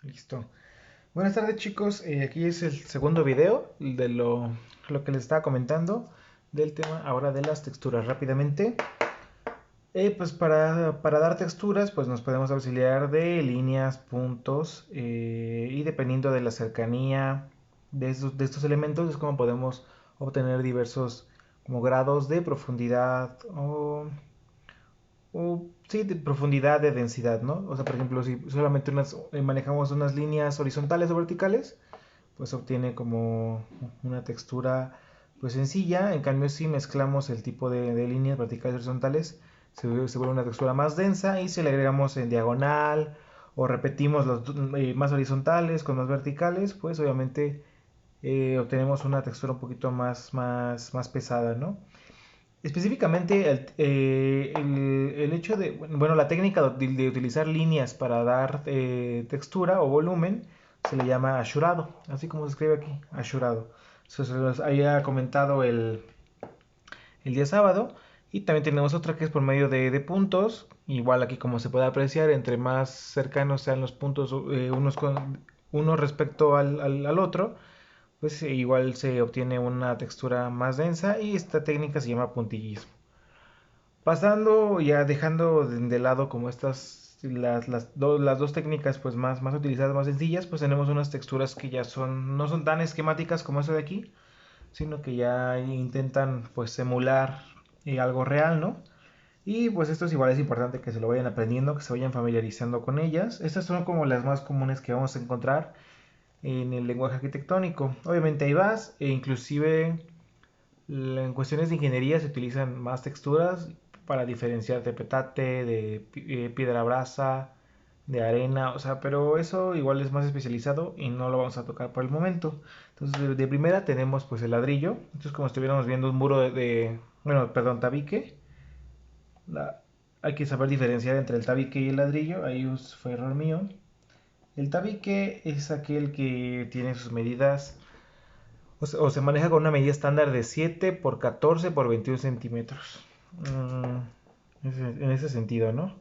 Listo. Buenas tardes chicos, aquí es el segundo video de lo que les estaba comentando del tema ahora de las texturas rápidamente. Pues para dar texturas pues nos podemos auxiliar de líneas, puntos y dependiendo de la cercanía de estos elementos es como podemos obtener diversos como grados de profundidad o sí, de profundidad, de densidad, ¿no? O sea, por ejemplo, si solamente manejamos unas líneas horizontales o verticales, pues obtiene como una textura pues sencilla. En cambio, si mezclamos el tipo de líneas verticales y horizontales, se vuelve una textura más densa. Y si le agregamos en diagonal o repetimos los más horizontales con más verticales, pues obviamente obtenemos una textura un poquito más pesada, ¿no? Específicamente el hecho de, bueno, la técnica de utilizar líneas para dar textura o volumen se le llama ashurado, así como se escribe aquí, ashurado. Eso se los había comentado el día sábado. Y también tenemos otra que es por medio de puntos. Igual aquí como se puede apreciar, entre más cercanos sean los puntos uno respecto al otro, pues igual se obtiene una textura más densa y esta técnica se llama puntillismo. Pasando ya dejando de lado como estas las dos técnicas pues más utilizadas, más sencillas, pues tenemos unas texturas que ya no son tan esquemáticas como esta de aquí, sino que ya intentan pues emular algo real, ¿no? Y pues esto es igual es importante que se lo vayan aprendiendo, que se vayan familiarizando con ellas. Estas son como las más comunes que vamos a encontrar en el lenguaje arquitectónico. Obviamente hay más, e inclusive en cuestiones de ingeniería se utilizan más texturas para diferenciar de petate, de piedra brasa, de arena, o sea, pero eso igual es más especializado y no lo vamos a tocar por el momento. Entonces, de primera tenemos pues el ladrillo. Esto es como si estuviéramos viendo un muro bueno, perdón, tabique. La- Hay que saber diferenciar entre el tabique y el ladrillo, ahí fue error mío. El tabique es aquel que tiene sus medidas o se maneja con una medida estándar de 7 por 14 por 21 centímetros. En ese sentido, ¿no?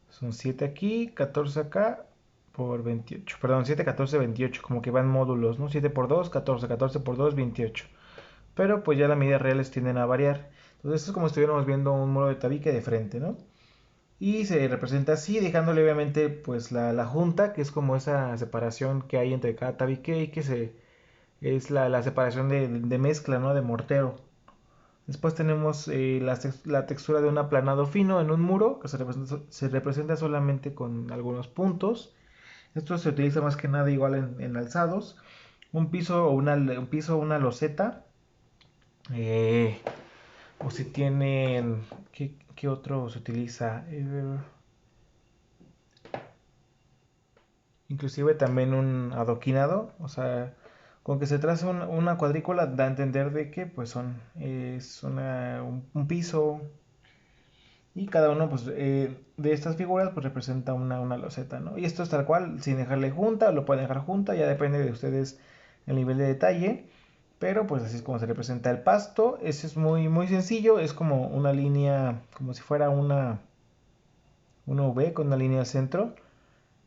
Son 7 aquí, 14 acá por 28. Perdón, 7, 14, 28. Como que van módulos, ¿no? 7 por 2, 14, 14 por 2, 28. Pero pues ya las medidas reales tienden a variar. Entonces esto es como si estuviéramos viendo un muro de tabique de frente, ¿no? Y se representa así, dejándole obviamente pues la junta, que es como esa separación que hay entre cada tabique y que es la separación de mezcla, ¿no? De mortero. Después tenemos la textura de un aplanado fino en un muro que se representa solamente con algunos puntos. Esto se utiliza más que nada igual en alzados. Un piso o una loseta. eh, o si tienen... ¿Qué otro se utiliza? Inclusive también un adoquinado. O sea, con que se trace una cuadrícula da a entender de que pues es un piso. Y cada uno pues, de estas figuras pues representa una loseta, ¿no? Y esto es tal cual, sin dejarle junta, lo pueden dejar junta, ya depende de ustedes el nivel de detalle. Pero pues así es como se representa el pasto. Ese es muy sencillo, es como una línea, como si fuera una V con una línea al centro.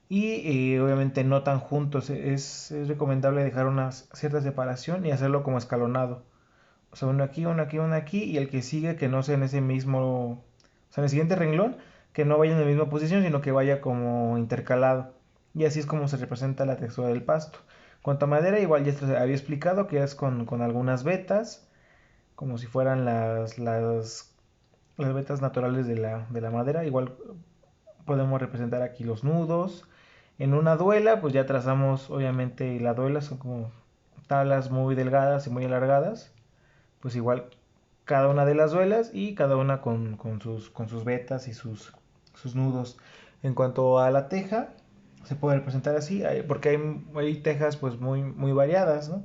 Y obviamente no tan juntos, es recomendable dejar una cierta separación y hacerlo como escalonado. O sea, uno aquí, uno aquí, uno aquí y el que sigue que no sea en ese mismo, o sea, en el siguiente renglón, que no vaya en la misma posición, sino que vaya como intercalado. Y así es como se representa la textura del pasto. Cuanto a madera, igual ya te había explicado que es con algunas vetas, como si fueran las vetas naturales de la madera. Igual podemos representar aquí los nudos. En una duela, pues ya trazamos, obviamente, la duela son como tablas muy delgadas y muy alargadas, pues igual cada una de las duelas y cada una con sus vetas y sus nudos. En cuanto a la teja, se puede representar así, porque hay tejas pues muy variadas, ¿no?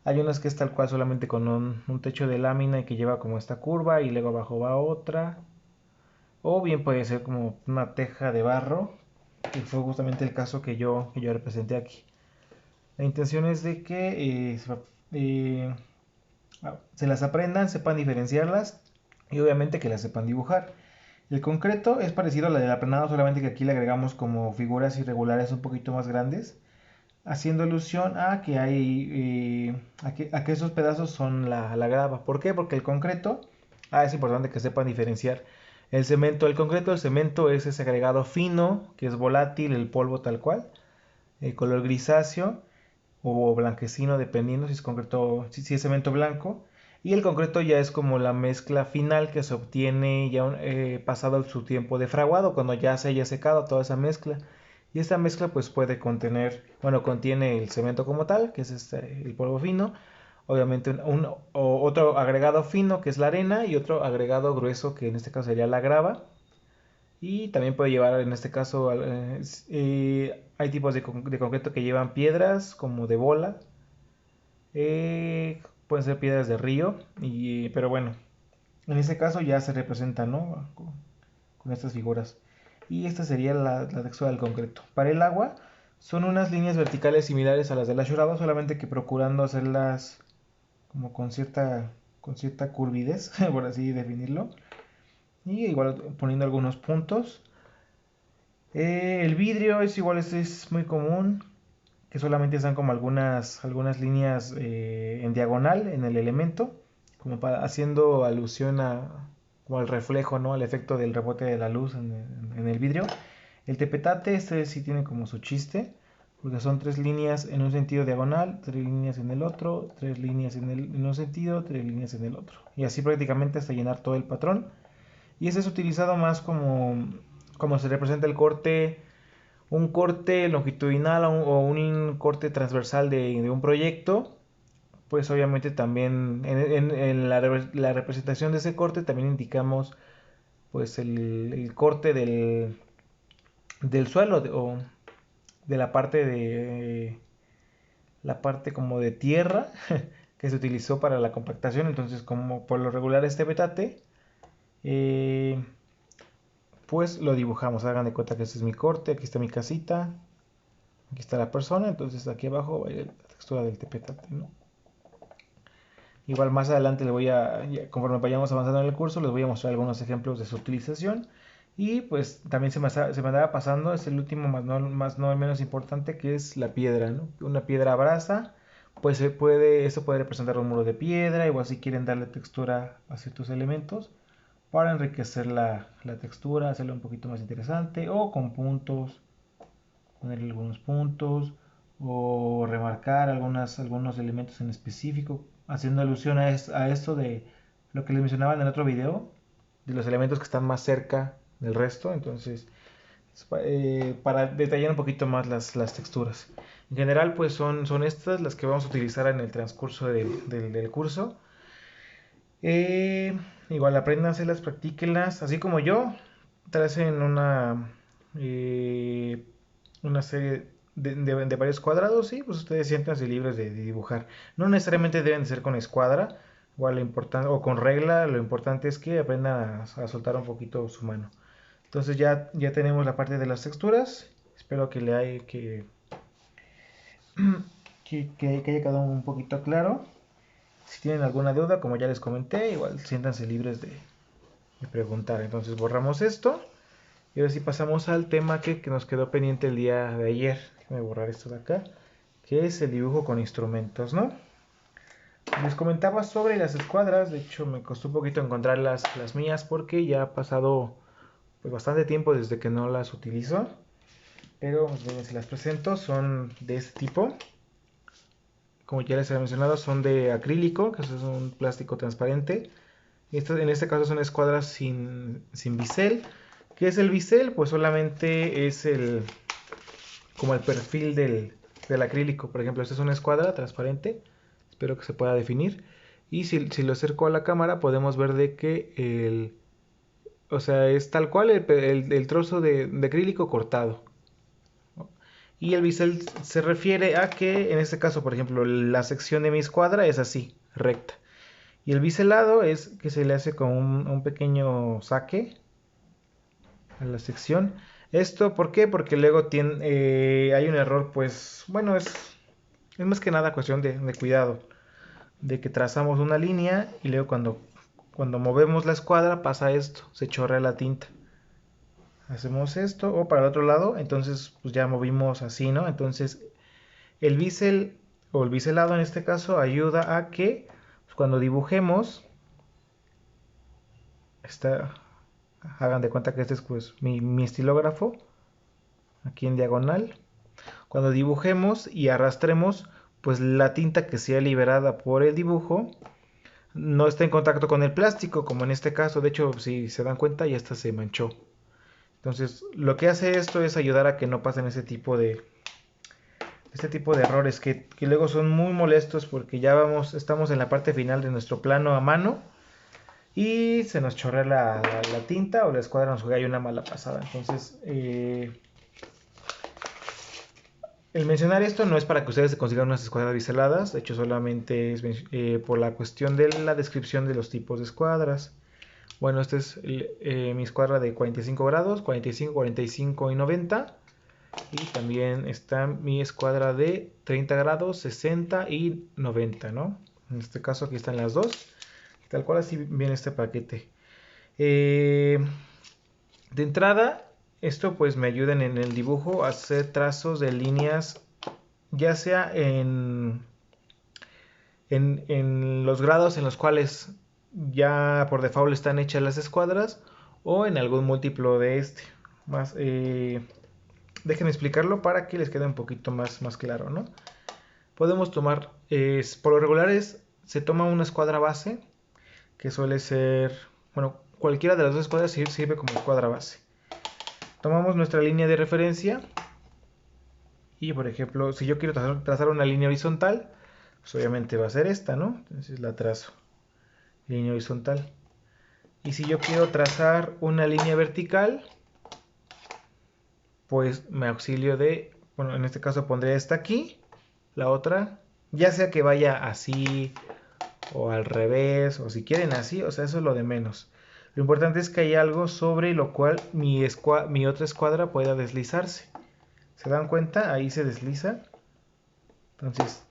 Hay unas que es tal cual solamente con un techo de lámina y que lleva como esta curva y luego abajo va otra. O bien puede ser como una teja de barro, que fue justamente el caso que yo representé aquí. La intención es de que eh, se las aprendan, sepan diferenciarlas y obviamente que las sepan dibujar. El concreto es parecido a la del aplanado, solamente que aquí le agregamos como figuras irregulares un poquito más grandes, haciendo alusión a que a que esos pedazos son la grava. ¿Por qué? Porque el concreto, es importante que sepan diferenciar el cemento del concreto. El cemento es ese agregado fino, que es volátil, el polvo tal cual, el color grisáceo o blanquecino, dependiendo si es concreto, si es cemento blanco. Y el concreto ya es como la mezcla final que se obtiene ya pasado su tiempo de fraguado, cuando ya se haya secado toda esa mezcla. Y esta mezcla pues puede contener, bueno, contiene el cemento como tal, que es el polvo fino, obviamente otro agregado fino que es la arena y otro agregado grueso que en este caso sería la grava. Y también puede llevar, en este caso, hay tipos de concreto que llevan piedras como de bola, pueden ser piedras de río, pero bueno, en este caso ya se representa, ¿no? Con estas figuras. Y esta sería la textura del concreto. Para el agua, son unas líneas verticales similares a las del achurado, solamente que procurando hacerlas como con cierta curvidez, por así definirlo. Y igual poniendo algunos puntos. El vidrio es igual, es muy común, que solamente están como algunas líneas en diagonal en el elemento, como haciendo alusión como al reflejo, ¿no? Al efecto del rebote de la luz en el vidrio. El tepetate, este sí tiene como su chiste, porque son tres líneas en un sentido diagonal, tres líneas en el otro, tres líneas en un sentido, tres líneas en el otro. Y así prácticamente hasta llenar todo el patrón. Y este es utilizado más como se representa el corte, un corte longitudinal o un corte transversal de un proyecto. Pues obviamente también en la representación de ese corte también indicamos pues el corte del suelo o de la parte como de tierra que se utilizó para la compactación. Entonces, como por lo regular este petate, eh, pues lo dibujamos. Hagan de cuenta que este es mi corte, aquí está mi casita, aquí está la persona, entonces aquí abajo va a ir la textura del tepetate, ¿no? Igual más adelante conforme vayamos avanzando en el curso, les voy a mostrar algunos ejemplos de su utilización. Y pues también se me andaba pasando, es el último más no el menos importante, que es la piedra, ¿no? Una piedra brasa, pues esto puede representar un muro de piedra, igual si quieren darle textura a ciertos elementos, para enriquecer la textura, hacerlo un poquito más interesante, o con puntos, ponerle algunos puntos, o remarcar algunos elementos en específico, haciendo alusión a esto de lo que les mencionaba en el otro video, de los elementos que están más cerca del resto. Entonces, para detallar un poquito más las texturas. En general, pues son estas las que vamos a utilizar en el transcurso del curso. Igual apréndanselas, practíquenlas, así como yo. Tracen una serie de varios cuadrados y pues ustedes siéntanse libres de dibujar. No necesariamente deben de ser con escuadra o con regla, lo importante es que aprendan a soltar un poquito su mano. Entonces ya tenemos la parte de las texturas. Espero que haya quedado un poquito claro. Si tienen alguna duda, como ya les comenté, igual siéntanse libres de preguntar. Entonces borramos esto. Y ahora sí pasamos al tema que nos quedó pendiente el día de ayer. Déjenme borrar esto de acá. Que es el dibujo con instrumentos, ¿no? Les comentaba sobre las escuadras. De hecho, me costó un poquito encontrar las mías porque ya ha pasado pues, bastante tiempo desde que no las utilizo. Pero si las presento, son de este tipo. Como ya les he mencionado, son de acrílico, que es un plástico transparente. En este caso son escuadras sin bisel. ¿Qué es el bisel? Pues solamente es como el perfil del acrílico. Por ejemplo, esta es una escuadra transparente. Espero que se pueda definir. Y si lo acerco a la cámara, podemos ver de que o sea, es tal cual el trozo de acrílico cortado. Y el bisel se refiere a que, en este caso, por ejemplo, la sección de mi escuadra es así, recta. Y el biselado es que se le hace como un pequeño saque a la sección. ¿Esto por qué? Porque luego hay un error, pues, bueno, es más que nada cuestión de cuidado. De que trazamos una línea y luego cuando movemos la escuadra pasa esto, se chorrea la tinta. hacemos esto, o para el otro lado, entonces pues ya movimos así, ¿no? Entonces el bisel o el biselado en este caso ayuda a que pues, cuando dibujemos, hagan de cuenta que este es pues mi estilógrafo, aquí en diagonal. Cuando dibujemos y arrastremos, pues la tinta que sea liberada por el dibujo no está en contacto con el plástico, como en este caso. De hecho, si se dan cuenta, ya hasta se manchó. Entonces, lo que hace esto es ayudar a que no pasen este tipo de errores que luego son muy molestos porque ya estamos en la parte final de nuestro plano a mano y se nos chorrea la tinta o la escuadra nos juega ahí una mala pasada. Entonces, el mencionar esto no es para que ustedes se consigan unas escuadras biseladas, de hecho solamente es por la cuestión de la descripción de los tipos de escuadras. Bueno, esta es mi escuadra de 45 grados, 45, 45 y 90. Y también está mi escuadra de 30 grados, 60 y 90, ¿no? En este caso aquí están las dos. Tal cual así viene este paquete. De entrada, esto pues me ayuda en el dibujo a hacer trazos de líneas, ya sea en los grados en los cuales ya por default están hechas las escuadras o en algún múltiplo de este. Más, déjenme explicarlo para que les quede un poquito más claro, ¿no? Podemos tomar, por lo regular se toma una escuadra base, que suele ser, bueno, cualquiera de las dos escuadras sirve como escuadra base. Tomamos nuestra línea de referencia y, por ejemplo, si yo quiero trazar una línea horizontal, pues obviamente va a ser esta, ¿no? Entonces la trazo, línea horizontal. Y si yo quiero trazar una línea vertical, pues me auxilio de, bueno, en este caso pondré esta aquí, la otra, ya sea que vaya así o al revés, o si quieren así, o sea, eso es lo de menos. Lo importante es que hay algo sobre lo cual mi otra escuadra pueda deslizarse. ¿Se dan cuenta? Ahí se desliza. Entonces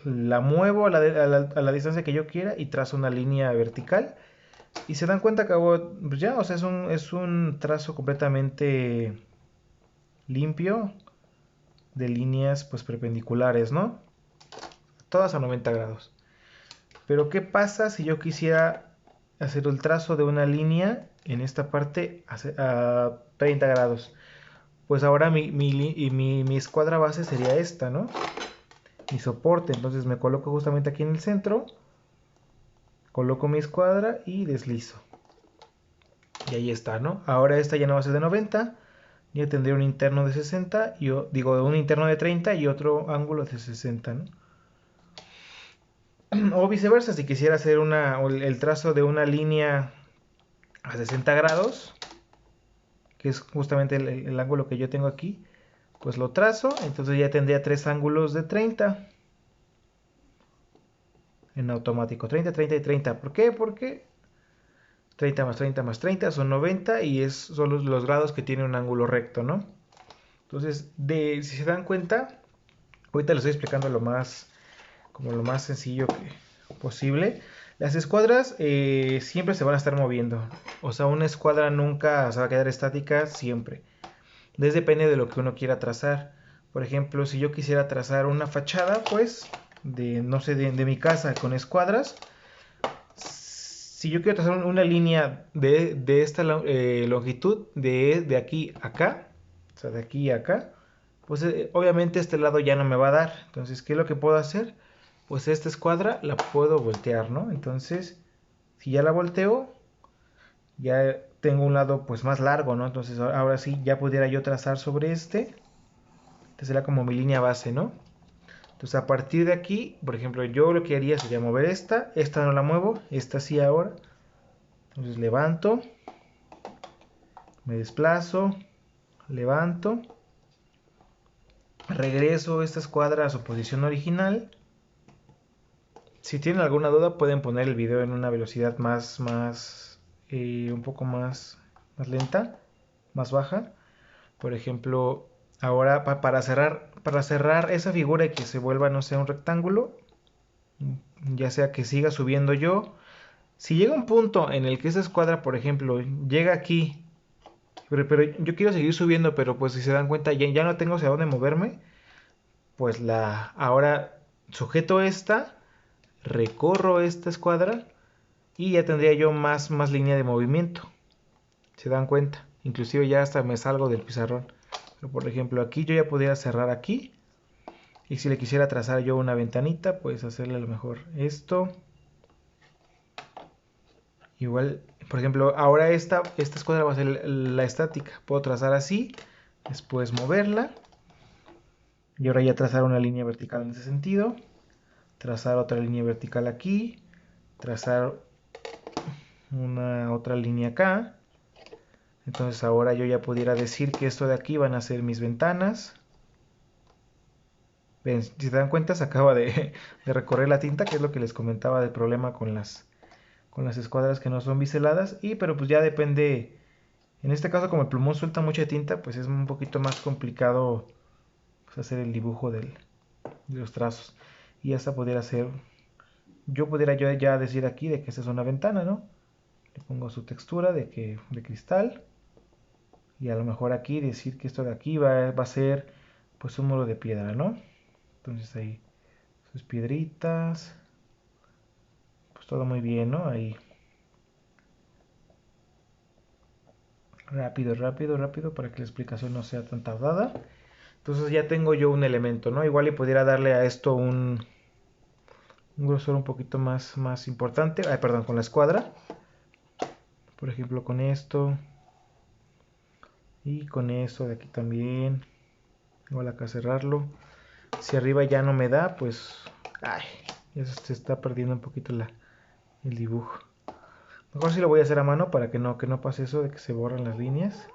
la muevo a la distancia que yo quiera y trazo una línea vertical. Y se dan cuenta que hago, pues ya, o sea, es un trazo completamente limpio de líneas pues perpendiculares, ¿no? Todas a 90 grados. Pero ¿qué pasa si yo quisiera hacer el trazo de una línea en esta parte a 30 grados? Pues ahora mi escuadra base sería esta, ¿no? Mi soporte. Entonces me coloco justamente aquí en el centro, coloco mi escuadra y deslizo. Y ahí está, ¿no? Ahora esta ya no va a ser de 90, ya tendría un interno de 60, un interno de 30 y otro ángulo de 60, ¿no? O viceversa, si quisiera hacer el trazo de una línea a 60 grados, que es justamente el ángulo que yo tengo aquí, pues lo trazo, entonces ya tendría tres ángulos de 30 en automático, 30, 30 y 30. ¿Por qué? Porque 30 más 30 más 30 son 90 y son los grados que tiene un ángulo recto, ¿no? Entonces, si se dan cuenta, ahorita les estoy explicando como lo más sencillo posible. Las escuadras siempre se van a estar moviendo. O sea, una escuadra nunca se va a quedar estática siempre. Depende de lo que uno quiera trazar. Por ejemplo, si yo quisiera trazar una fachada, pues, no sé, de mi casa con escuadras. Si yo quiero trazar una línea de esta longitud, de aquí a acá, o sea, de aquí a acá, pues obviamente este lado ya no me va a dar. Entonces, ¿qué es lo que puedo hacer? Pues esta escuadra la puedo voltear, ¿no? Entonces, si ya la volteo, ya tengo un lado pues más largo, ¿no? Entonces ahora sí ya pudiera yo trazar sobre este. Esta sería como mi línea base, ¿no? Entonces a partir de aquí, por ejemplo, yo lo que haría sería mover esta no la muevo, esta sí ahora. Entonces levanto, me desplazo, levanto, regreso esta escuadra a su posición original. Si tienen alguna duda pueden poner el video en una velocidad un poco más lenta, más baja. Por ejemplo, ahora para cerrar esa figura y que se vuelva, no sé, un rectángulo, ya sea que siga subiendo yo. Si llega un punto en el que esa escuadra, por ejemplo, llega aquí Pero yo quiero seguir subiendo, pero pues si se dan cuenta ya no tengo hacia dónde moverme. Pues ahora sujeto esta, recorro esta escuadra y ya tendría yo más línea de movimiento. ¿Se dan cuenta? Inclusive ya hasta me salgo del pizarrón. Pero por ejemplo aquí yo ya podría cerrar aquí. Y si le quisiera trazar yo una ventanita, pues hacerle a lo mejor esto. Igual, por ejemplo, ahora esta escuadra va a ser la estática. Puedo trazar así, después moverla. Y ahora ya trazar una línea vertical en ese sentido. Trazar otra línea vertical aquí. Trazar una otra línea acá. Entonces ahora yo ya pudiera decir que esto de aquí van a ser mis ventanas. Ven, si se dan cuenta, se acaba de recorrer la tinta, que es lo que les comentaba del problema con las escuadras que no son biseladas. Pero pues ya depende. En este caso, como el plumón suelta mucha tinta, pues es un poquito más complicado pues, hacer el dibujo de los trazos. Y esta pudiera ser. Yo pudiera yo ya decir aquí de que esta es una ventana, ¿no? Le pongo su textura de cristal. Y a lo mejor aquí decir que esto de aquí va a ser pues un muro de piedra, ¿no? Entonces ahí sus piedritas. Pues todo muy bien, ¿no? Ahí. Rápido, rápido, rápido para que la explicación no sea tan tardada. Entonces ya tengo yo un elemento, ¿no? Igual y pudiera darle a esto un grosor un poquito más importante. Ay, perdón, con la escuadra. Por ejemplo, con esto. Y con esto de aquí también. Igual acá cerrarlo. Si arriba ya no me da, pues... Ay, eso se está perdiendo un poquito el dibujo. Mejor sí lo voy a hacer a mano para que no pase eso de que se borran las líneas.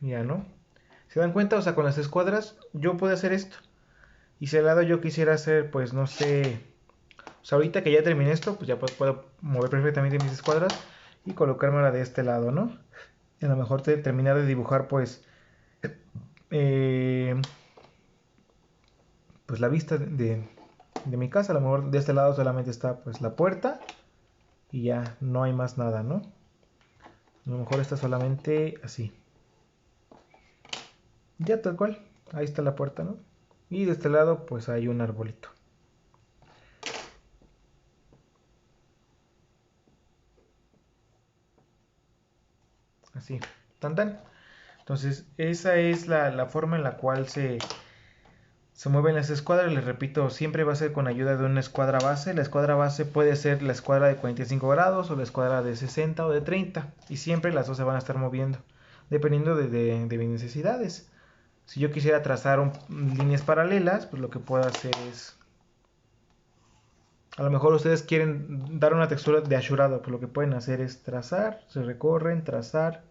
Ya, ¿no? ¿Se dan cuenta? O sea, con las escuadras yo puedo hacer esto. Y si al lado yo quisiera hacer, pues no sé... O sea, ahorita que ya terminé esto, pues ya puedo mover perfectamente mis escuadras y colocármela de este lado, ¿no? Y a lo mejor terminar de dibujar, eh, pues la vista de mi casa. A lo mejor de este lado solamente está pues la puerta y ya no hay más nada, ¿no? A lo mejor está solamente así. Ya tal cual. Ahí está la puerta, ¿no? Y de este lado pues hay un arbolito. Así. Tan tan. Entonces esa es la forma en la cual se mueven las escuadras. Les repito, siempre va a ser con ayuda de una escuadra base. La escuadra base puede ser la escuadra de 45 grados o la escuadra de 60 o de 30. Y siempre las dos se van a estar moviendo, dependiendo de mis necesidades. Si yo quisiera trazar líneas paralelas, pues lo que puedo hacer es... A lo mejor ustedes quieren dar una textura de ashurado, pues lo que pueden hacer es trazar, se recorren, trazar,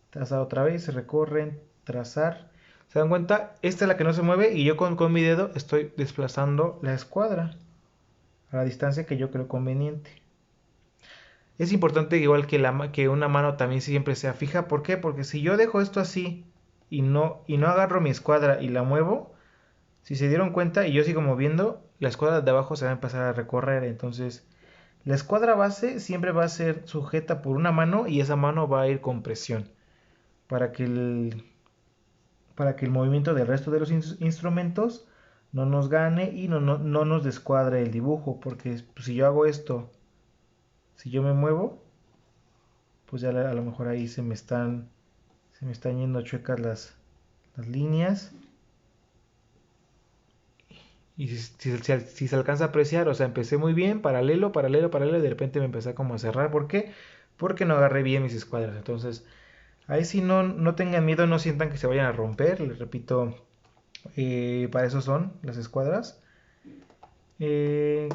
trazar otra vez, se recorren, trazar. ¿Se dan cuenta? Esta es la que no se mueve y yo con mi dedo estoy desplazando la escuadra a la distancia que yo creo conveniente. Es importante igual que una mano también siempre sea fija. ¿Por qué? Porque si yo dejo esto así y no agarro mi escuadra y la muevo, si se dieron cuenta y yo sigo moviendo, la escuadra de abajo se va a empezar a recorrer. Entonces, la escuadra base siempre va a ser sujeta por una mano y esa mano va a ir con presión para que el movimiento del resto de los instrumentos no nos gane y no nos descuadre el dibujo. Porque pues, si yo hago esto, si yo me muevo, pues ya a lo mejor ahí se me están yendo chuecas las líneas. Y si se alcanza a apreciar, o sea, empecé muy bien, paralelo, paralelo, paralelo, y de repente me empecé como a cerrar. ¿Por qué? Porque no agarré bien mis escuadras. Entonces, ahí sí no tengan miedo, no sientan que se vayan a romper. Les repito, para eso son las escuadras. ¿Qué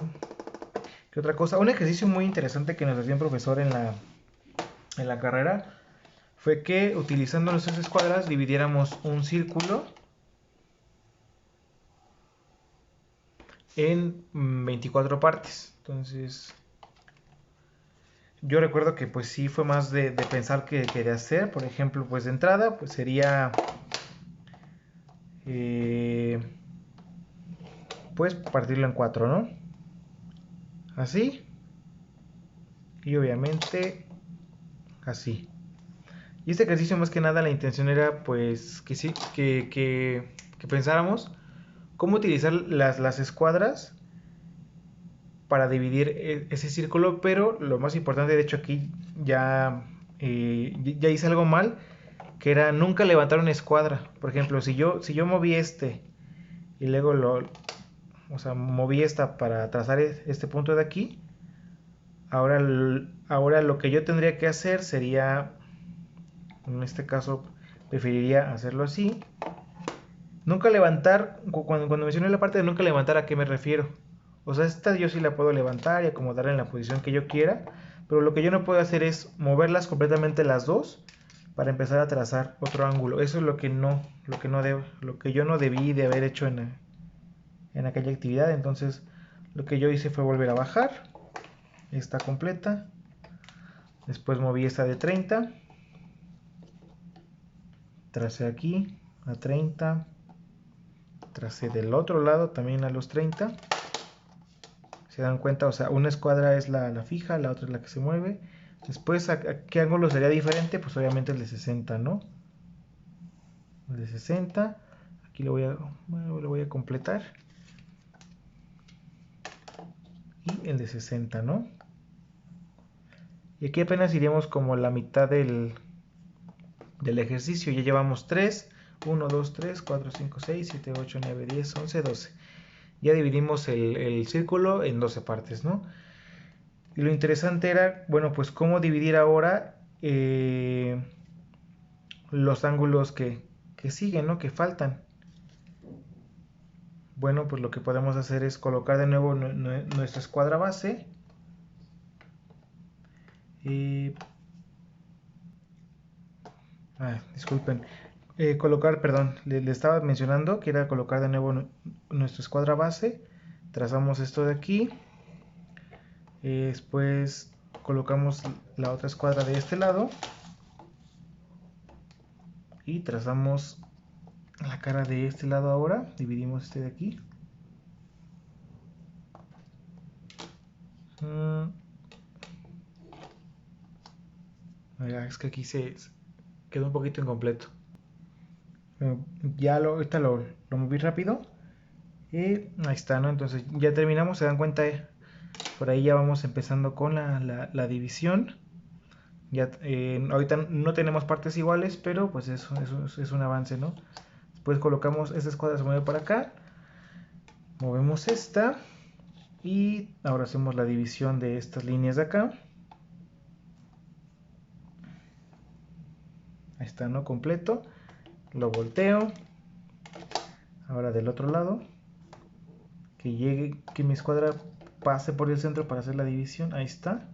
otra cosa? Un ejercicio muy interesante que nos hacía un profesor en la carrera fue que utilizando nuestras escuadras dividiéramos un círculo en 24 partes. Entonces, yo recuerdo que pues sí fue más de pensar que de hacer. Por ejemplo, pues de entrada, pues sería pues partirlo en cuatro, ¿no? así y obviamente así. Y este ejercicio más que nada la intención era pues que sí, que pensáramos cómo utilizar las escuadras para dividir ese círculo, pero lo más importante, de hecho aquí ya hice algo mal, que era nunca levantar una escuadra. Por ejemplo, si yo moví este y luego o sea, moví esta para trazar este punto de aquí, ahora lo que yo tendría que hacer sería, en este caso, preferiría hacerlo así. Nunca levantar, cuando mencioné la parte de nunca levantar, ¿a qué me refiero? O sea, esta yo sí la puedo levantar y acomodarla en la posición que yo quiera, pero lo que yo no puedo hacer es moverlas completamente las dos para empezar a trazar otro ángulo. Eso es lo que yo no debí de haber hecho en aquella actividad. Entonces, lo que yo hice fue volver a bajar esta completa. Después moví esta de 30. Tracé aquí a 30. Tracé del otro lado también a los 30. Se dan cuenta, o sea, una escuadra es la fija, la otra es la que se mueve. Después, ¿a qué ángulo sería diferente? Pues obviamente el de 60, ¿no? El de 60. Aquí lo voy a completar. Y el de 60, ¿no? Y aquí apenas iríamos como la mitad del ejercicio. Ya llevamos 3. 1, 2, 3, 4, 5, 6, 7, 8, 9, 10, 11, 12. Ya dividimos el círculo en 12 partes, ¿no? Y lo interesante era, bueno, pues cómo dividir ahora los ángulos que siguen, ¿no? Que faltan. Bueno, pues lo que podemos hacer es colocar de nuevo nuestra escuadra base. Disculpen. Colocar, perdón, le estaba mencionando que era colocar de nuevo nuestra escuadra base. Trazamos esto de aquí. Después colocamos la otra escuadra de este lado. Y trazamos la cara de este lado ahora. Dividimos este de aquí. Es que aquí se quedó un poquito incompleto. Ya ahorita lo moví rápido. Y ahí está, ¿no? Entonces ya terminamos, se dan cuenta. Por ahí ya vamos empezando con la división. Ya, ahorita no tenemos partes iguales, pero pues eso es un avance, ¿no? Después colocamos esta escuadra, se mueve para acá. Movemos esta. Y ahora hacemos la división de estas líneas de acá. Ahí está, ¿no? Completo. Lo volteo. Ahora del otro lado. Que mi escuadra pase por el centro para hacer la división. Ahí está.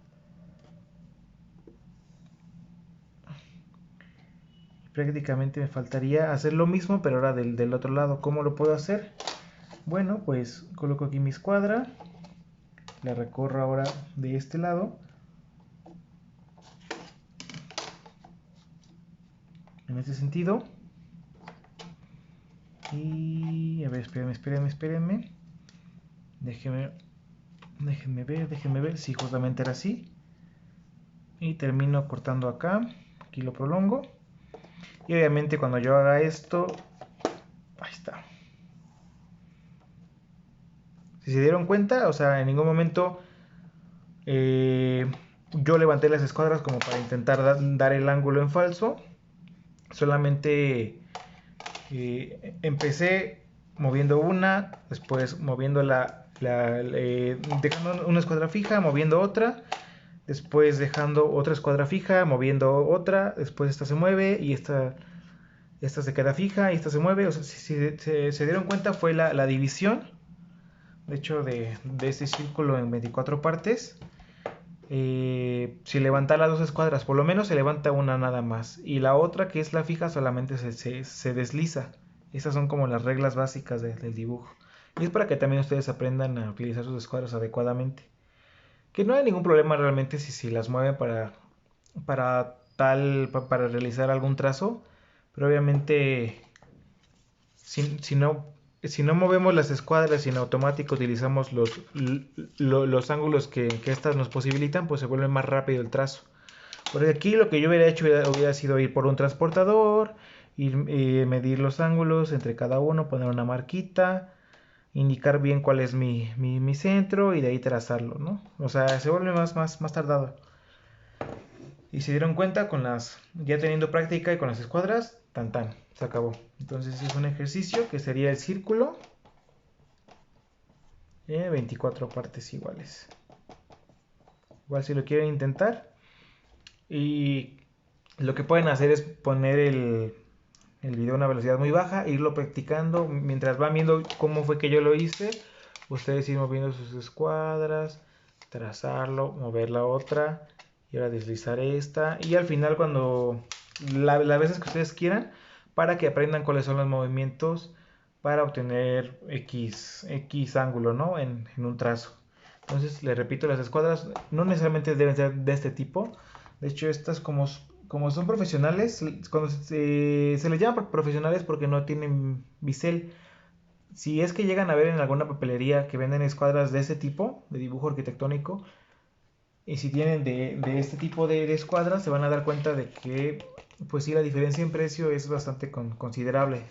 Prácticamente me faltaría hacer lo mismo, pero ahora del otro lado. ¿Cómo lo puedo hacer? Bueno, pues coloco aquí mi escuadra. La recorro ahora de este lado. En este sentido. Y a ver, espérenme. Déjenme ver. Sí, justamente era así. Y termino cortando acá. Aquí lo prolongo. Y obviamente cuando yo haga esto, ahí está. Si se dieron cuenta, o sea, en ningún momento yo levanté las escuadras como para intentar dar el ángulo en falso. Solamente empecé moviendo una, después moviendo dejando una escuadra fija, moviendo otra, después dejando otra escuadra fija, moviendo otra, después esta se mueve y esta se queda fija y esta se mueve. O sea, si se dieron cuenta, fue la división, de hecho, de este círculo en 24 partes. Si levanta las dos escuadras, por lo menos se levanta una nada más. Y la otra, que es la fija, solamente se desliza. Esas son como las reglas básicas del dibujo. Y es para que también ustedes aprendan a utilizar sus escuadras adecuadamente. Que no hay ningún problema realmente si las mueven para realizar algún trazo. Pero obviamente, si no si no movemos las escuadras y en automático utilizamos los ángulos que estas nos posibilitan, pues se vuelve más rápido el trazo. Porque aquí lo que yo hubiera hecho hubiera sido ir por un transportador, medir los ángulos entre cada uno, poner una marquita, indicar bien cuál es mi centro y de ahí trazarlo, ¿no? O sea, se vuelve más tardado. Y se dieron cuenta ya teniendo práctica y con las escuadras, se acabó. Entonces es un ejercicio que sería el círculo, 24 partes iguales. Igual si lo quieren intentar. Y lo que pueden hacer es poner el video a una velocidad muy baja, irlo practicando mientras van viendo cómo fue que yo lo hice. Ustedes ir moviendo sus escuadras, trazarlo, mover la otra y ahora deslizar esta. Y al final cuando las veces que ustedes quieran, para que aprendan cuáles son los movimientos para obtener X ángulo, ¿no? En un trazo. Entonces, les repito, las escuadras no necesariamente deben ser de este tipo. De hecho, estas como son profesionales, cuando se les llama profesionales porque no tienen bisel. Si es que llegan a ver en alguna papelería que venden escuadras de ese tipo, de dibujo arquitectónico, y si tienen de este tipo de escuadras, se van a dar cuenta de que, pues sí, la diferencia en precio es bastante considerable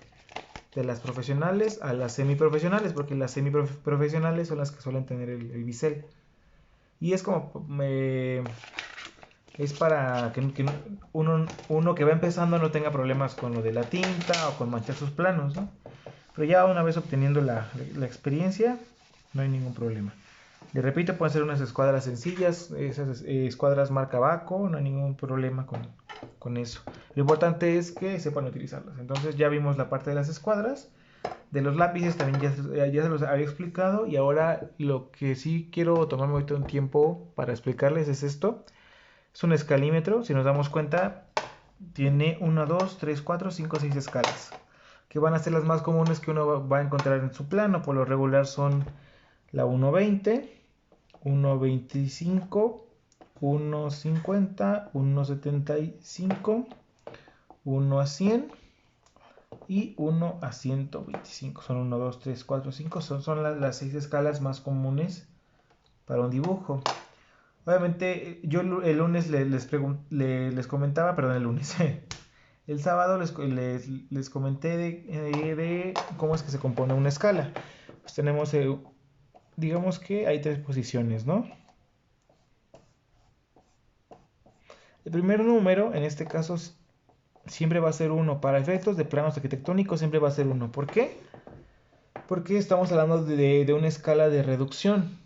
de las profesionales a las semiprofesionales, porque las semiprofesionales son las que suelen tener el bisel. Y es como es para que uno que va empezando no tenga problemas con lo de la tinta o con manchar sus planos, ¿no? Pero ya una vez obteniendo la experiencia, no hay ningún problema. Les repito, pueden ser unas escuadras sencillas, esas escuadras marca Baco, no hay ningún problema con eso. Lo importante es que sepan utilizarlas. Entonces ya vimos la parte de las escuadras. De los lápices también ya se los había explicado. Y ahora lo que sí quiero tomarme ahorita un tiempo para explicarles es esto. Es un escalímetro, si nos damos cuenta, tiene 1, 2, 3, 4, 5, 6 escalas, que van a ser las más comunes que uno va a encontrar en su plano. Por lo regular son la 1.20, 1.25, 1.50, 1.75, 1 a 100 y 1 a 125. Son 1, 2, 3, 4, 5. Son las 6 escalas más comunes para un dibujo. Obviamente, yo el lunes les comentaba, perdón, el lunes. El sábado les comenté de cómo es que se compone una escala. Pues tenemos, digamos que hay 3 posiciones, ¿no? El primer número, en este caso, siempre va a ser 1. Para efectos de planos arquitectónicos, siempre va a ser 1. ¿Por qué? Porque estamos hablando de una escala de reducción.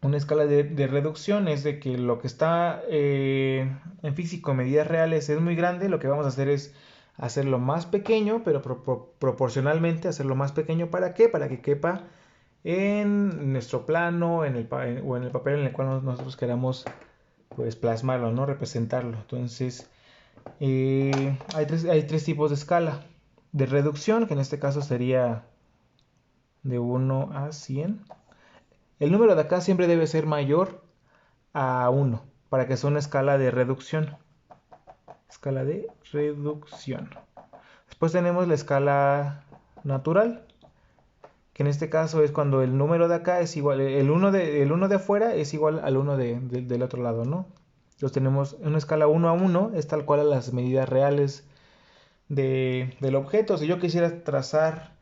Una escala de reducción es de que lo que está en físico en medidas reales es muy grande. Lo que vamos a hacer es hacerlo más pequeño, pero proporcionalmente hacerlo más pequeño. ¿Para qué? Para que quepa en nuestro plano o en el papel en el cual nosotros queramos, pues, plasmarlo, ¿no? Representarlo. Entonces, hay tres tipos de escala. De reducción, que en este caso sería de 1 a 100. El número de acá siempre debe ser mayor a 1 para que sea una escala de reducción. Escala de reducción. Después tenemos la escala natural, que en este caso es cuando el número de acá es igual, el 1 de afuera es igual al 1 del otro lado, ¿no? Entonces tenemos una escala 1 a 1, es tal cual a las medidas reales del objeto. Si yo quisiera trazar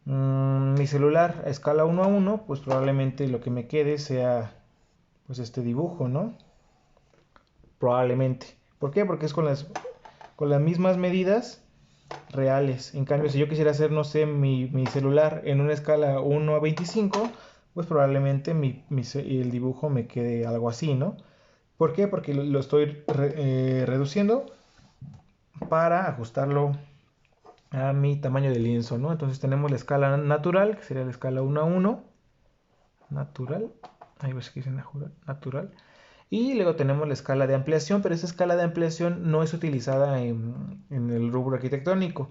mi celular a escala 1 a 1, pues probablemente lo que me quede sea, pues, este dibujo, ¿no? Probablemente. ¿Por qué? Porque es con las mismas medidas reales. En cambio, si yo quisiera hacer, no sé, mi celular en una escala 1 a 25, pues probablemente el dibujo me quede algo así, ¿no? ¿Por qué? Porque lo estoy reduciendo para ajustarlo a mi tamaño de lienzo, ¿no? Entonces tenemos la escala natural, que sería la escala 1 a 1. Natural. Ahí ves que dice natural. Y luego tenemos la escala de ampliación, pero esa escala de ampliación no es utilizada en el rubro arquitectónico.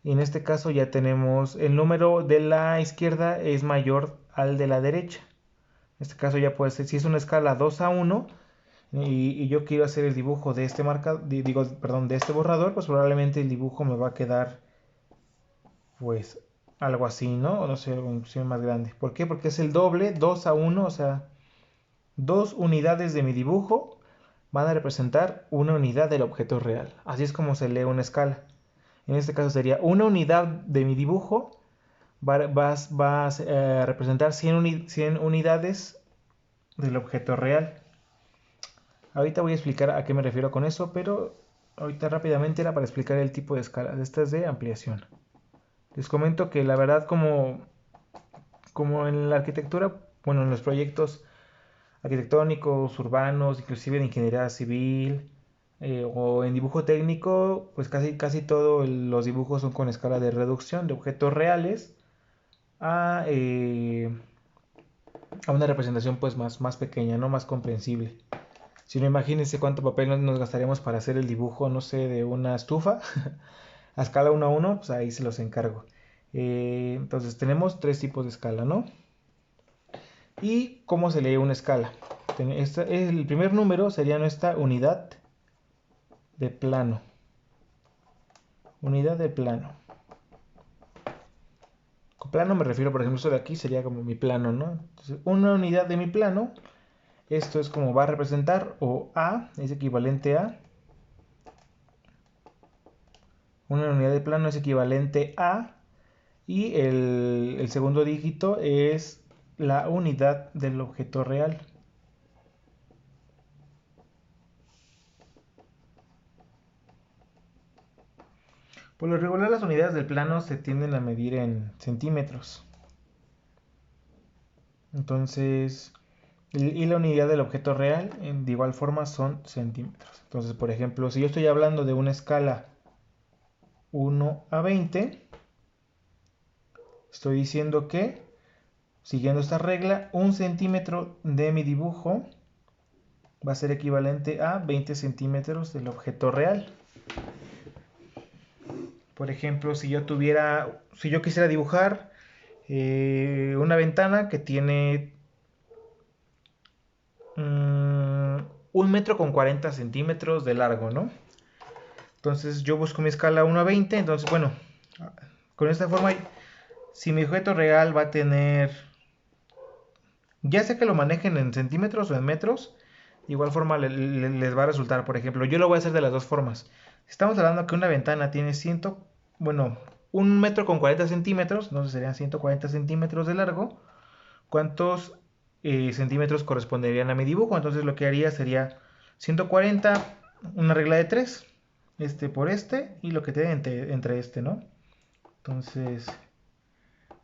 Y en este caso ya tenemos el número de la izquierda es mayor al de la derecha. En este caso ya puede ser, si es una escala 2 a 1 y yo quiero hacer el dibujo de este de este borrador, pues probablemente el dibujo me va a quedar, pues, algo así, ¿no? O no sé, una inclusión más grande. ¿Por qué? Porque es el doble, 2 a 1, o sea, dos unidades de mi dibujo van a representar una unidad del objeto real. Así es como se lee una escala. En este caso sería una unidad de mi dibujo va a representar 100 unidades del objeto real. Ahorita voy a explicar a qué me refiero con eso, pero ahorita rápidamente era para explicar el tipo de escalas. Esta es de ampliación. Les comento que la verdad como en la arquitectura, bueno, en los proyectos arquitectónicos, urbanos, inclusive de ingeniería civil o en dibujo técnico, pues casi todos los dibujos son con escala de reducción de objetos reales a, eh, a una representación pues más pequeña, no más comprensible. Si no, imagínense cuánto papel nos gastaríamos para hacer el dibujo, no sé, de una estufa a escala 1 a 1, pues ahí se los encargo. Entonces tenemos tres tipos de escala, ¿no? ¿Y cómo se lee una escala? El primer número sería nuestra unidad de plano. Unidad de plano. Con plano me refiero, por ejemplo, esto de aquí sería como mi plano, ¿no? Entonces, una unidad de mi plano, esto es como va a representar, o A es equivalente a, una unidad de plano es equivalente a, y el segundo dígito es la unidad del objeto real. Por lo regular las unidades del plano se tienden a medir en centímetros. Entonces, y la unidad del objeto real de igual forma son centímetros. Entonces, por ejemplo, si yo estoy hablando de una escala 1 a 20, estoy diciendo que, siguiendo esta regla, un centímetro de mi dibujo va a ser equivalente a 20 centímetros del objeto real. Por ejemplo, si yo quisiera dibujar una ventana que tiene 1 metro con 40 centímetros de largo, ¿no? Entonces yo busco mi escala 1 a 20, entonces bueno, con esta forma, si mi objeto real va a tener, ya sea que lo manejen en centímetros o en metros, de igual forma les va a resultar, por ejemplo, yo lo voy a hacer de las dos formas. Si estamos hablando que una ventana tiene 1 metro con 40 centímetros, entonces serían 140 centímetros de largo, ¿cuántos centímetros corresponderían a mi dibujo? Entonces lo que haría sería 140, una regla de 3, este por este y lo que tiene entre este, ¿no? Entonces,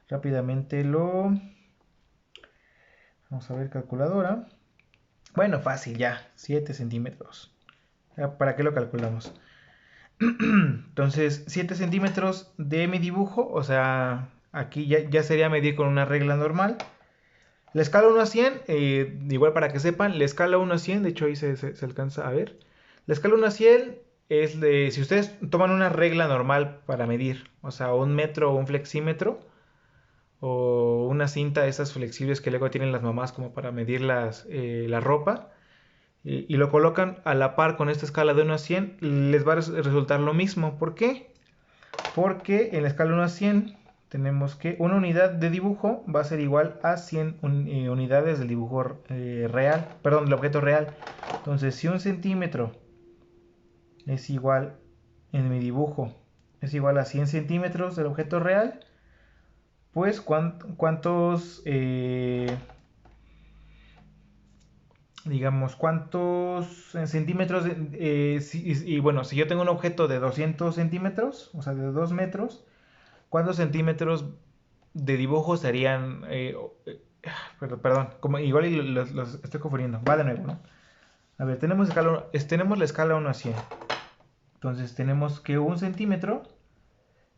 rápidamente vamos a ver, calculadora. Bueno, fácil, ya, 7 centímetros. ¿Para qué lo calculamos? Entonces, 7 centímetros de mi dibujo, o sea, aquí ya sería medir con una regla normal. La escala 1 a 100, igual para que sepan, la escala 1 a 100, de hecho ahí se alcanza a ver. La escala 1 a 100 es de, si ustedes toman una regla normal para medir, o sea, un metro o un flexímetro, o una cinta de esas flexibles que luego tienen las mamás como para medir la ropa, y lo colocan a la par con esta escala de 1 a 100, les va a resultar lo mismo. ¿Por qué? Porque en la escala 1 a 100 tenemos que una unidad de dibujo va a ser igual a 100 unidades del dibujo real, perdón, del objeto real. Entonces, si un centímetro es igual, en mi dibujo, es igual a 100 centímetros del objeto real, pues cuántos, digamos, cuántos centímetros, y bueno, si yo tengo un objeto de 200 centímetros, o sea, de 2 metros, ¿cuántos centímetros de dibujo serían? Perdón, como igual y los estoy confundiendo. Va de nuevo, ¿no? A ver, tenemos la escala 1 a 100. Entonces tenemos que un centímetro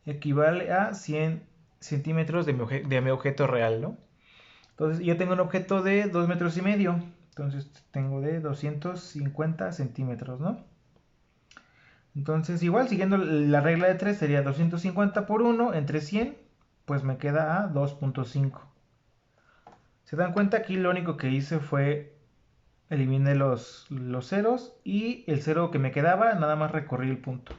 equivale a 100 centímetros de mi objeto real, ¿no? Entonces yo tengo un objeto de 2 metros y medio. Entonces tengo de 250 centímetros, ¿no? Entonces igual, siguiendo la regla de 3, sería 250 por 1 entre 100, pues me queda a 2.5. ¿Se dan cuenta? Aquí lo único que hice fue eliminé los ceros y el cero que me quedaba, nada más recorrí el punto.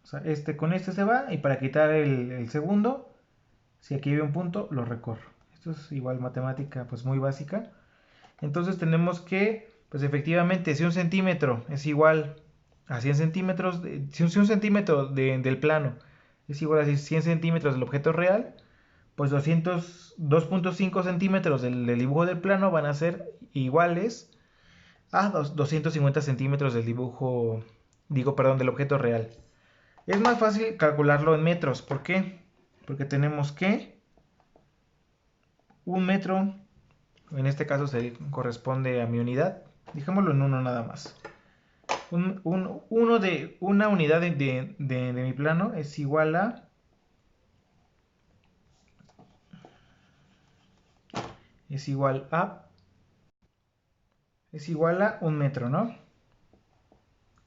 O sea, con este se va y para quitar el segundo, Si aquí hay un punto, lo recorro. Esto es igual matemática pues muy básica. Entonces tenemos que, pues efectivamente, si un centímetro es igual a 100 centímetros, si un centímetro del plano es igual a 100 centímetros del objeto real, pues 2.5 centímetros del dibujo del plano van a ser iguales a 250 centímetros del dibujo, perdón, del objeto real. Es más fácil calcularlo en metros. ¿Por qué? Porque tenemos que un metro, en este caso corresponde a mi unidad, dejémoslo en uno nada más. Una unidad de mi plano es igual a es igual a un metro, ¿no?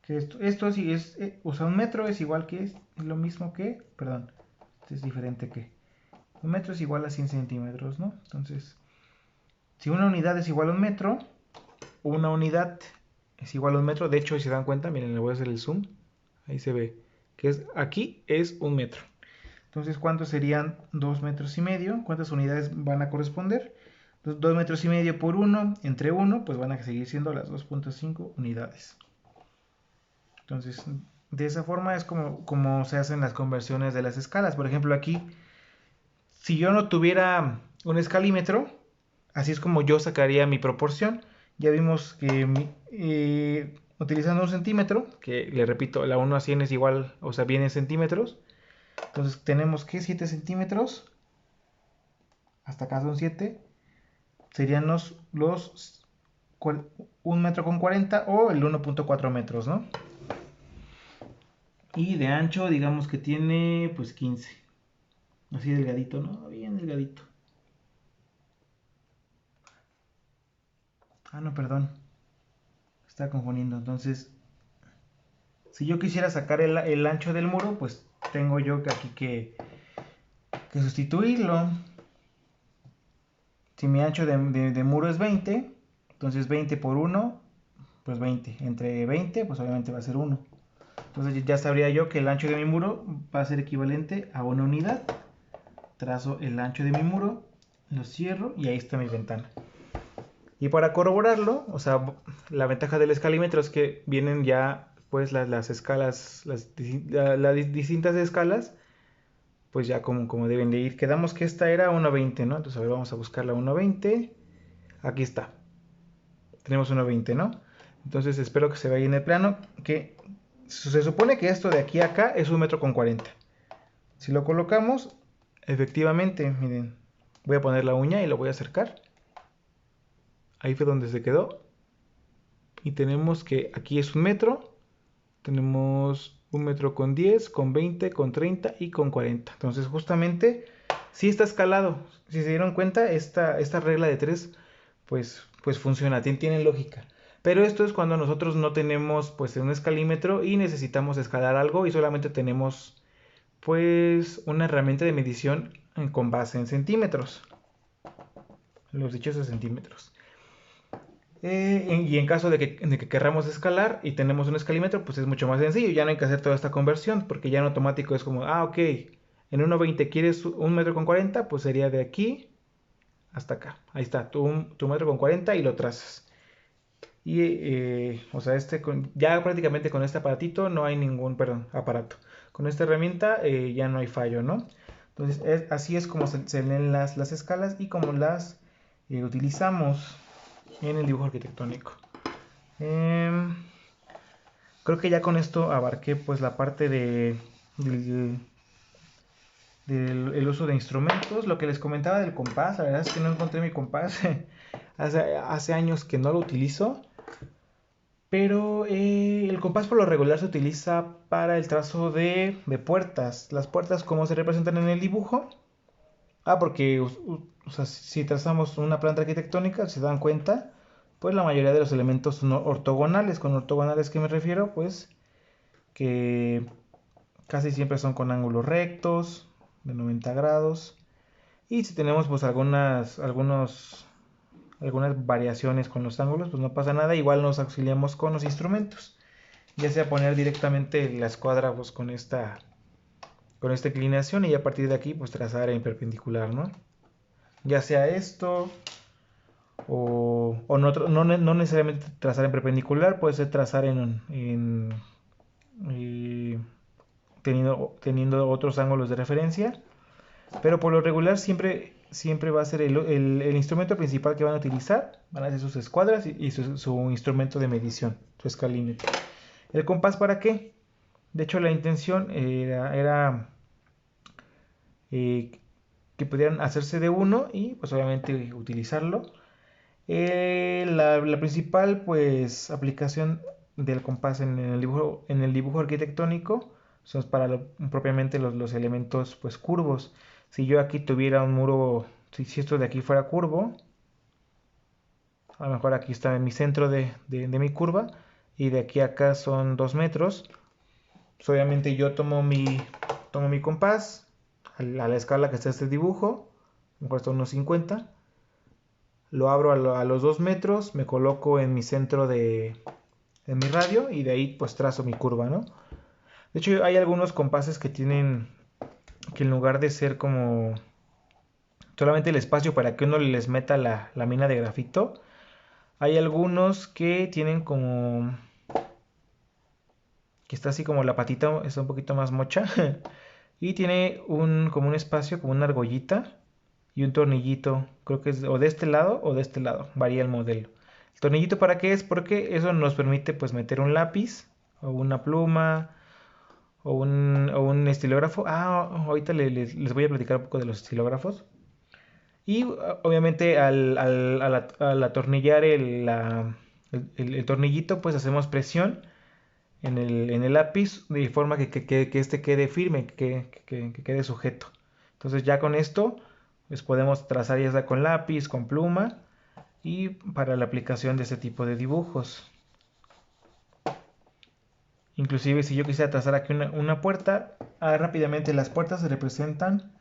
Que esto sí es, o sea, un metro es igual que, es lo mismo que, perdón, esto es diferente que, un metro es igual a 100 centímetros, ¿no? Entonces, si una unidad es igual a un metro, una unidad es igual a un metro, de hecho, si se dan cuenta, miren, le voy a hacer el zoom, ahí se ve, que es, aquí es un metro. Entonces, ¿cuántos serían 2 metros y medio? ¿Cuántas unidades van a corresponder? Entonces, 2 metros y medio por 1, entre 1, pues van a seguir siendo las 2.5 unidades. Entonces, de esa forma es como se hacen las conversiones de las escalas. Por ejemplo, aquí, si yo no tuviera un escalímetro, así es como yo sacaría mi proporción. Ya vimos que utilizando un centímetro, que le repito, la 1 a 100 es igual, o sea, viene en centímetros. Entonces tenemos que 7 centímetros, hasta acá son 7, serían los 1 metro con 40 o el 1.4 metros, ¿no? Y de ancho, digamos que tiene pues 15. Así delgadito, ¿no? Bien delgadito. Ah, no, perdón. Está confundiendo. Entonces, si yo quisiera sacar el ancho del muro, pues tengo yo aquí que sustituirlo. Si mi ancho de muro es 20, entonces 20 por 1, pues 20. Entre 20, pues obviamente va a ser 1. Entonces ya sabría yo que el ancho de mi muro va a ser equivalente a una unidad. Trazo el ancho de mi muro, lo cierro y ahí está mi ventana. Y para corroborarlo, o sea, la ventaja del escalímetro es que vienen ya pues las escalas, las distintas escalas, pues ya como deben de ir. Quedamos que esta era 1.20, ¿no? Entonces a ver, vamos a buscar la 1.20. Aquí está. Tenemos 1.20, ¿no? Entonces espero que se vea ahí en el plano que se supone que esto de aquí a acá es 1 metro con 40. Si lo colocamos, efectivamente, miren, voy a poner la uña y lo voy a acercar. Ahí fue donde se quedó. Y tenemos que aquí es 1 metro. Tenemos 1 metro con 10, con 20, con 30 y con 40. Entonces justamente sí está escalado. Si se dieron cuenta, esta regla de 3 pues funciona, tiene lógica. Pero esto es cuando nosotros no tenemos pues un escalímetro y necesitamos escalar algo y solamente tenemos pues una herramienta de medición con base en centímetros. Los dichosos centímetros. Y en caso de que querramos escalar y tenemos un escalímetro, pues es mucho más sencillo. Ya no hay que hacer toda esta conversión, porque ya en automático es como, ok, en 1.20 quieres 1 metro con 40, pues sería de aquí hasta acá. Ahí está, tu 1 metro con 40 y lo trazas. Y, o sea, ya prácticamente con este aparatito no hay ningún, perdón, aparato. Con esta herramienta ya no hay fallo, ¿no? Entonces, así es como se leen las escalas y como las utilizamos en el dibujo arquitectónico. Creo que ya con esto abarqué pues la parte del el uso de instrumentos. Lo que les comentaba del compás, la verdad es que no encontré mi compás. hace años que no lo utilizo. Pero el compás por lo regular se utiliza para el trazo de puertas. Las puertas, como se representan en el dibujo. Porque o sea, si trazamos una planta arquitectónica, si se dan cuenta, pues la mayoría de los elementos son ortogonales. Con ortogonales, ¿qué me refiero? Pues que casi siempre son con ángulos rectos de 90 grados. Y si tenemos pues algunas variaciones con los ángulos, pues no pasa nada. Igual nos auxiliamos con los instrumentos. Ya sea poner directamente la escuadra pues, con con esta inclinación y a partir de aquí pues trazar en perpendicular, ¿no? Ya sea esto o no necesariamente trazar en perpendicular, puede ser trazar eh, teniendo otros ángulos de referencia, pero por lo regular siempre va a ser el instrumento principal que van a utilizar, van a ser sus escuadras y su instrumento de medición, su escalímetro. ¿El compás para qué? De hecho, la intención era que pudieran hacerse de uno y pues obviamente utilizarlo. La principal pues aplicación del compás en el dibujo arquitectónico son propiamente los elementos pues curvos. Si yo aquí tuviera un muro, si esto de aquí fuera curvo, a lo mejor aquí está en mi centro de mi curva y de aquí a acá son 2 metros. Pues obviamente yo tomo mi compás a la escala que está este dibujo, a lo mejor está unos 50. Lo abro a los 2 metros, me coloco en mi centro de mi radio y de ahí pues trazo mi curva, ¿no? De hecho hay algunos compases que tienen que en lugar de ser como solamente el espacio para que uno les meta la mina de grafito, hay algunos que tienen como que está así como la patita está un poquito más mocha y tiene como un espacio, como una argollita y un tornillito, creo que es o de este lado o de este lado, varía el modelo. ¿El tornillito para qué es? Porque eso nos permite pues meter un lápiz o una pluma o un estilógrafo. Ahorita les voy a platicar un poco de los estilógrafos. Y obviamente al atornillar el tornillito pues hacemos presión en el lápiz de forma que este quede firme, que quede sujeto. Entonces ya con esto pues podemos trazar ya sea con lápiz, con pluma y para la aplicación de este tipo de dibujos. Inclusive si yo quisiera trazar aquí una puerta, rápidamente las puertas se representan.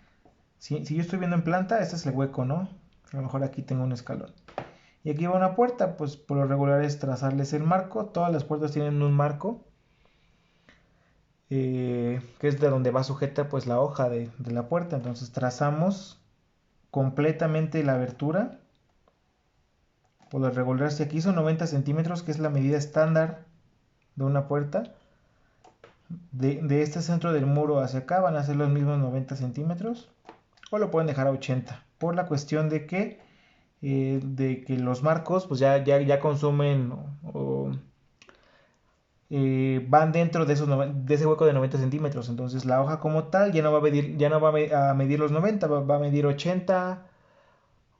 Si yo estoy viendo en planta, este es el hueco, ¿no? A lo mejor aquí tengo un escalón. Y aquí va una puerta, pues por lo regular es trazarles el marco. Todas las puertas tienen un marco, que es de donde va sujeta pues la hoja de la puerta. Entonces trazamos completamente la abertura. Por lo regular, si aquí son 90 centímetros, que es la medida estándar de una puerta, de este centro del muro hacia acá van a ser los mismos 90 centímetros, o lo pueden dejar a 80, por la cuestión de que los marcos pues ya consumen van dentro de ese hueco de 90 centímetros. Entonces la hoja como tal ya no va a medir los 90, va a medir 80,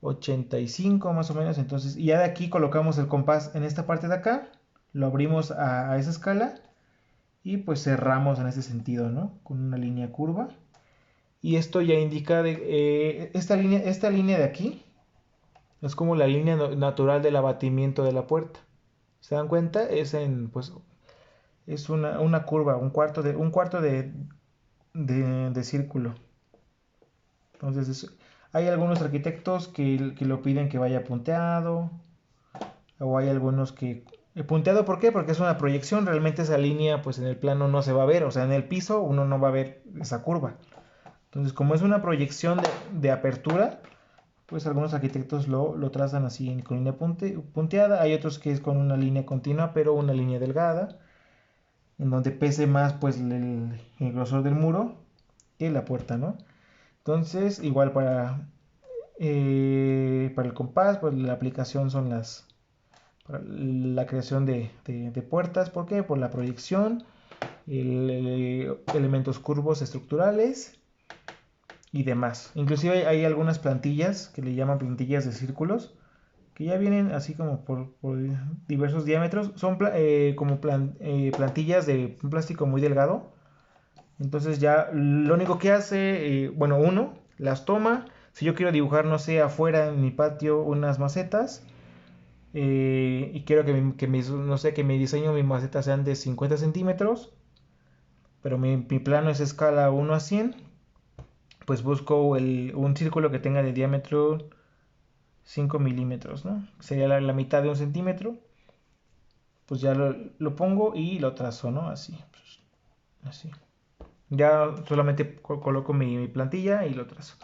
85 más o menos. Entonces, y ya de aquí colocamos el compás en esta parte de acá, lo abrimos a esa escala y pues cerramos en ese sentido, ¿no? Con una línea curva. Y esto ya indica esta línea de aquí es como la línea natural del abatimiento de la puerta. ¿Se dan cuenta? Es una curva, un cuarto de círculo. Entonces, hay algunos arquitectos que lo piden que vaya punteado, o hay algunos que... ¿Punteado por qué? Porque es una proyección, realmente esa línea pues en el plano no se va a ver, o sea, en el piso uno no va a ver esa curva. Entonces, como es una proyección de apertura, pues algunos arquitectos lo trazan así con línea punteada, hay otros que es con una línea continua, pero una línea delgada, en donde pese más pues el grosor del muro que la puerta, ¿no? Entonces, igual para el compás, pues la aplicación son para la creación de puertas. ¿Por qué? Por la proyección, elementos curvos estructurales y demás. Inclusive hay algunas plantillas que le llaman plantillas de círculos, que ya vienen así como por diversos diámetros. Son como plantillas de un plástico muy delgado. Entonces ya lo único que hace, bueno, uno las toma. Si yo quiero dibujar, no sé, afuera en mi patio unas macetas, y quiero no sé, que mi diseño, mi maceta sean de 50 centímetros, pero mi plano es escala 1:100, pues busco un círculo que tenga de diámetro 5 milímetros, ¿no? Sería la mitad de un centímetro. Pues ya lo pongo y lo trazo, ¿no? Así, pues, así. Ya solamente coloco mi plantilla y lo trazo.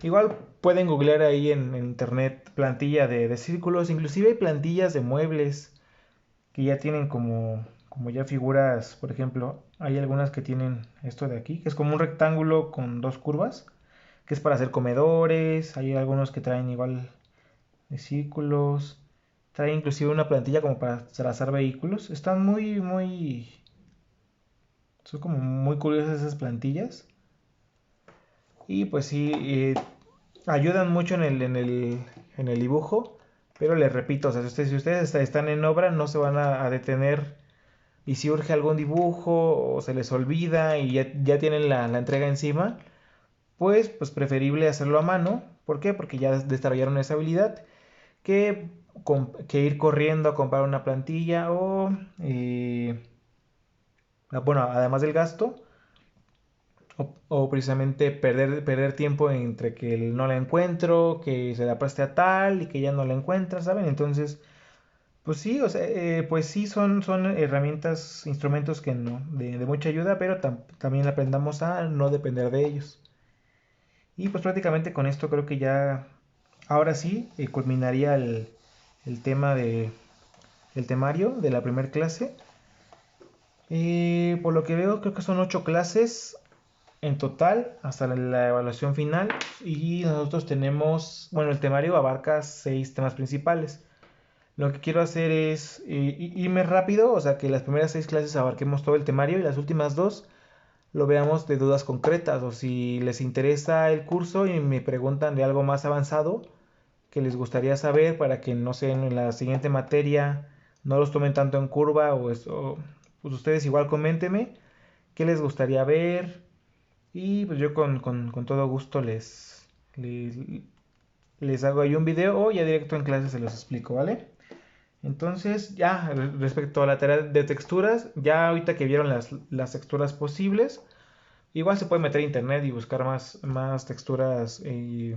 Igual pueden googlear ahí en internet plantilla de círculos, inclusive hay plantillas de muebles que ya tienen como ya figuras, por ejemplo, hay algunas que tienen esto de aquí, que es como un rectángulo con dos curvas, que es para hacer comedores, hay algunos que traen igual de círculos, trae inclusive una plantilla como para trazar vehículos, están son como muy curiosas esas plantillas y pues sí, ayudan mucho en el dibujo, pero les repito, o sea, si ustedes están en obra no se van a detener y si urge algún dibujo o se les olvida y ya tienen la entrega encima, pues preferible hacerlo a mano. ¿Por qué? Porque ya desarrollaron esa habilidad que, que ir corriendo a comprar una plantilla o, bueno, además del gasto, o precisamente perder tiempo entre que no la encuentro, que se la preste a tal y que ya no la encuentra, ¿saben? Entonces, pues sí, o sea, pues sí son herramientas, instrumentos que no, de mucha ayuda, pero también aprendamos a no depender de ellos. Y pues prácticamente con esto creo que ya, ahora sí, culminaría el tema el temario de la primera clase. Por lo que veo, creo que son 8 clases en total hasta la evaluación final. Y nosotros tenemos, bueno, el temario abarca 6 temas principales. Lo que quiero hacer es irme rápido, o sea que las primeras 6 clases abarquemos todo el temario y las últimas dos lo veamos de dudas concretas o si les interesa el curso y me preguntan de algo más avanzado que les gustaría saber para que no sé en la siguiente materia no los tomen tanto en curva o eso, pues ustedes igual coméntenme qué les gustaría ver y pues yo con todo gusto les, les hago ahí un video o ya directo en clase se los explico, ¿vale? Entonces, ya respecto a la tarea de texturas, ya ahorita que vieron las texturas posibles, igual se puede meter a internet y buscar más texturas de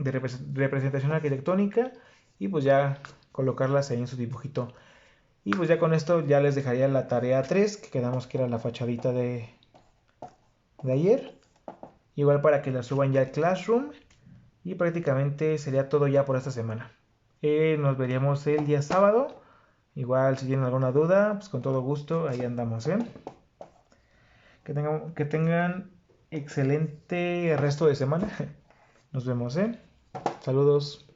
representación arquitectónica y pues ya colocarlas ahí en su dibujito. Y pues ya con esto ya les dejaría la tarea 3 que quedamos que era la fachadita de ayer. Igual para que la suban ya al Classroom. Y prácticamente sería todo ya por esta semana. Nos veríamos el día sábado. Igual si tienen alguna duda, pues con todo gusto, ahí andamos, ¿eh? Que tengan excelente resto de semana. Nos vemos, ¿eh? Saludos.